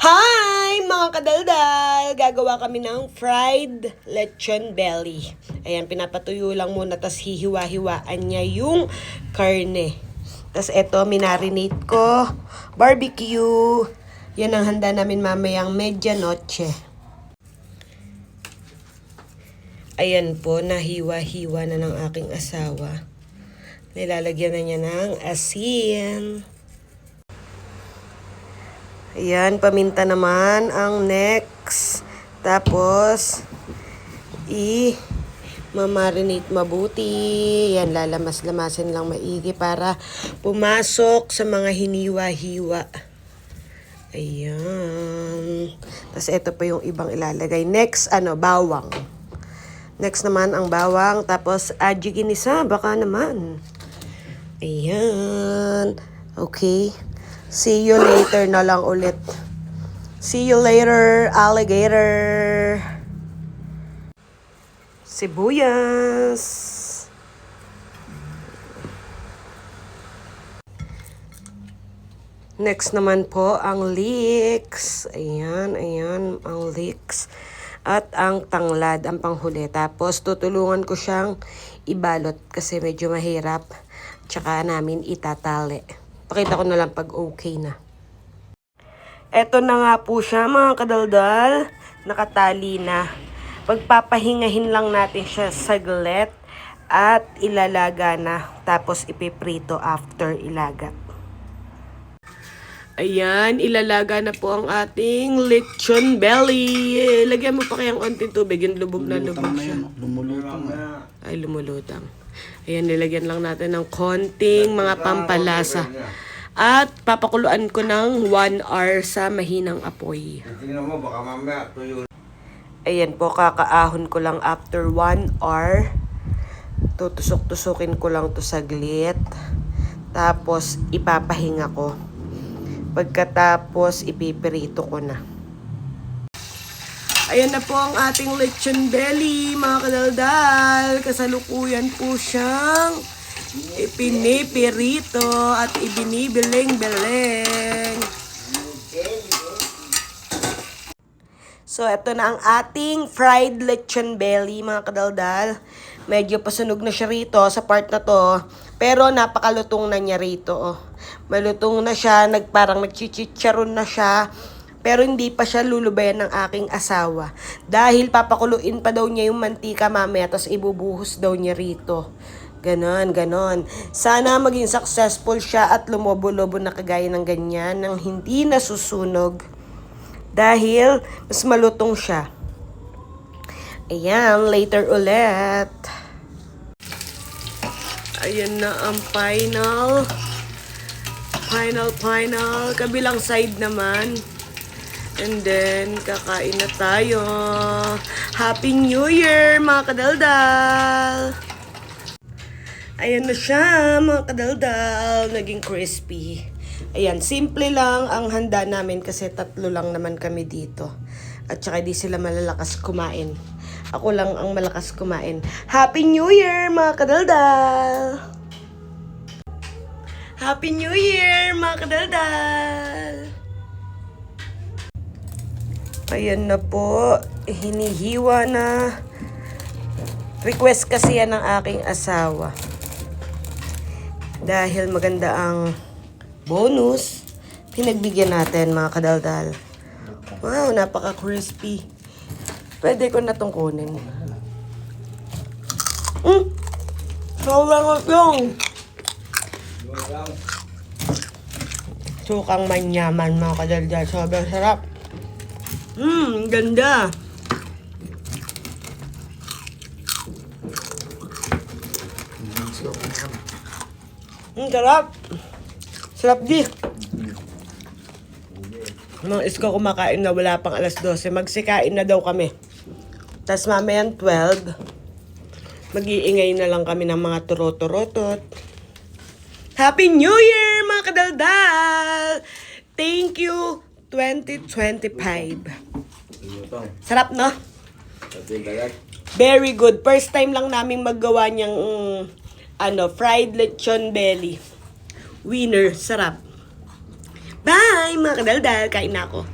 Hi mga kadaldal! Gagawa kami ng fried lechon belly. Ayan, pinapatuyo lang muna, tas hihiwa-hiwaan niya yung karne. Tas eto, minarinate ko, barbecue. Yan ang handa namin mamayang medianoche. Ayan po, nahiwa-hiwa na ng aking asawa. Nilalagyan na niya ng asin. Ayan, paminta naman ang next. Tapos, mamarinate mabuti. Yan, lalamas-lamasin lang maigi para pumasok sa mga hiniwa-hiwa. Ayan. Tapos, ito pa yung ibang ilalagay. Next, bawang. Next naman ang bawang. Tapos, aji ginisa. Baka naman. Ayan. Okay. See you later na lang ulit. See you later, alligator. Sibuyas. Next naman po ang leeks. Ayan, ayan ang leeks. At ang tanglad, ang panghuli. Tapos tutulungan ko siyang ibalot kasi medyo mahirap. Tsaka namin itatali. Pakita ko na lang pag okay na. Eto na nga po siya mga kadaldal. Nakatali na. Pagpapahingahin lang natin siya saglit. At ilalaga na. Tapos ipiprito after ilaga. Ayan, ilalaga na po ang ating lechon belly. Lagyan mo pa kayang onting tubig. Yung lubog na lubog siya. Lumulutang. Ay, lumulutang. Ayan, nilagyan lang natin ng konting mga pampalasa. At papakuluan ko ng 1 hour sa mahinang apoy. Tingnan mo, baka mamaya tuyo. Ayan po, kakaahon ko lang after 1 hour. Tutusok-tusukin ko lang to saglit. Tapos, ipapahinga ko. Pagkatapos, ipipirito ko na. Ayan na po ang ating lechon belly, mga kadaldal. Kasalukuyan po siyang ipinipirito at ibinibiling-biling. So, ito na ang ating fried lechon belly, mga kadaldal. Medyo pasunog na siya rito sa part na to. Pero napakalutong na niya rito. Oh. Malutong na siya, parang nagchichicharon na siya. Pero hindi pa siya lulubayan ng aking asawa. Dahil papakuluin pa daw niya yung mantika mamaya, tapos ibubuhos daw niya rito. Ganon, ganon. Sana maging successful siya at lumobo-lobo na kagaya ng ganyan, nang hindi nasusunog. Dahil mas malutong siya. Ayan, later ulit. Ayan na ang final. Final. Kabilang side naman. And then, kakain na tayo. Happy New Year, mga kadaldal! Ayan na siya, mga kadaldal. Naging crispy. Ayan, simple lang ang handa namin kasi 3 lang naman kami dito. At saka di sila malalakas kumain. Ako lang ang malakas kumain. Happy New Year, mga kadaldal! Happy New Year, mga kadaldal! Ayan na po, hinihiwa na. Request kasi yan ng aking asawa. Dahil maganda ang bonus, pinagbigyan natin, mga kadaldal. Wow, napaka-crispy. Pwede ko na itong kunin. Sobrang yung sukang manyaman, mga kadaldal. Sobrang sarap. Ganda. Sarap. Sarap di. Mga isko kumakain na wala pang alas 12. Magsikain na daw kami. Tapos mamayang 12. Mag-iingay na lang kami ng mga turot-turotot. Happy New Year, mga kadaldal! Thank you, 2025. Sarap, no? Very good. First time lang namin maggawa niyang fried lechon belly. Winner, sarap. Bye, mga kadaldal. Kain na ako.